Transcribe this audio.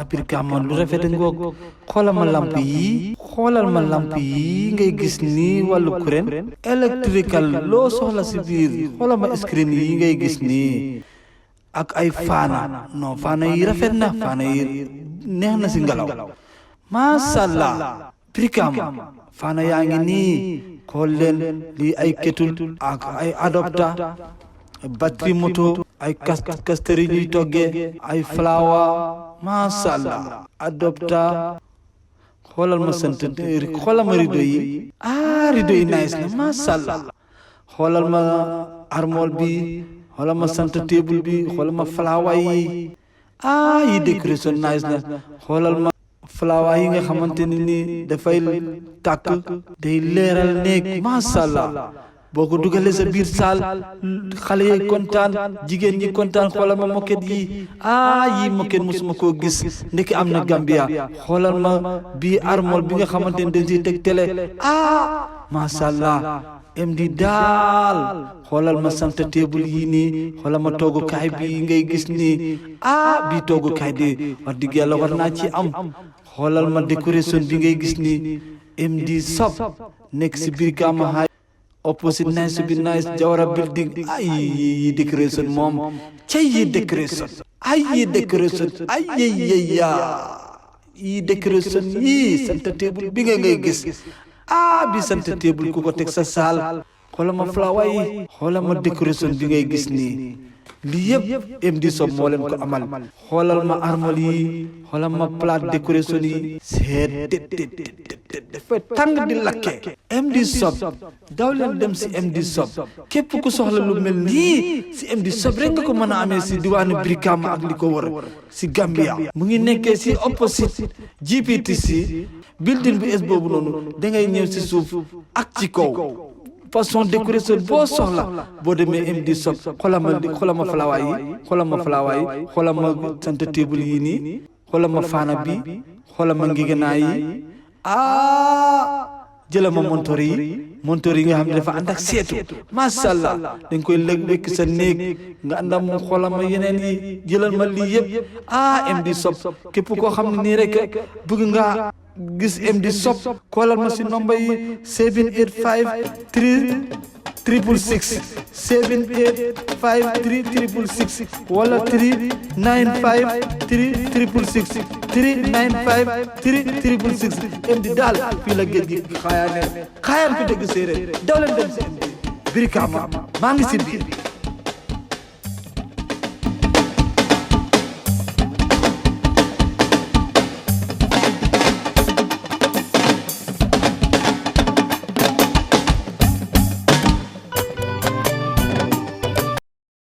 Brikama lu rafet ngoog xoolal ma lamp yi ngay gis nii wàllu kuréen électrical loo soxla si biir xoolal ma screen yi ngay gis nii ak ay faana non faana yi rafet na faana yi neex na si ngelaw masha Allah Brikama faana yaa ngi nii xool leen lii ay ketul ak ay adopta batterie moto ay kasteri ñuy toggee ay flower masha Allah adopta xoolal ma sant xoolal ma rideau yi rideau yi nice na masha Allah xoolal ma armoire bi xoolal ma sant table bi xoolal ma flower yi yi décoration nice na xoolal ma flower yi nga xamante ne ni dafay tàkk day leeral néeg masha Allah boo ko dugalee sa biir saal xale yi kontaan jigéen ñi kontaan xoolal ma moquette yi yi moquette musuma koo gis ndeke am na Gambia xoolal ma bii armoire bi nga xamante ne dañ siy teg télé masha Allah MD daal xoolal ma sant table yi nii xoolal ma toogukaay bi ngay gis nii bii toogukaay de wax dëgg yàlla war naa ci am xoolal ma décoration bi ngay gis nii MD Shop nekk si Brikama High opposite nice bi nice Jawara building yi décoration moom ca yi décoration yi décoration yi sant table bi ngay gis bi sant table ku ko teg sa saal xoolal ma flower yi xoolal ma décoration bi ngay gis nii lii yëpp MD Shop moo leen ko amal xoolal ma armoire yi xoolal ma plate décoration yi seet dafa tàng di lakke MD Shop daw leen dem si MD Shop képp ku soxla lu mel nii si MD Shop rek nga ko mën a amee si diwaanu Brikama ak li ko wër si Gambia mu ngi nekkee si opposite GPTC building bu es boobu noonu da ngay ñëw si suuf ak ci kaw façon décoration boo soxla boo demee MD Shop xoolal ma flower yi xoolal ma sant table yi nii xoolal ma faana bi xoolal ma ngegenaay yi jëla ma montor yi nga xam ne dafa ànd ak seetu masha Allah dañ koy wekk sa néeg nga àndam mu xoolal ma yeneen yi jëlal ma lii yëpp MD Shop képp koo xam ne nii rek bëgg nga gis MD Shop xoolal ma si nomba yi 7853666 7853666 wala 3953666 3953666 MD daal fii la géej gi xaayaan ku dégg séeréer daw leen dem si MD Brikama maa ngi si biir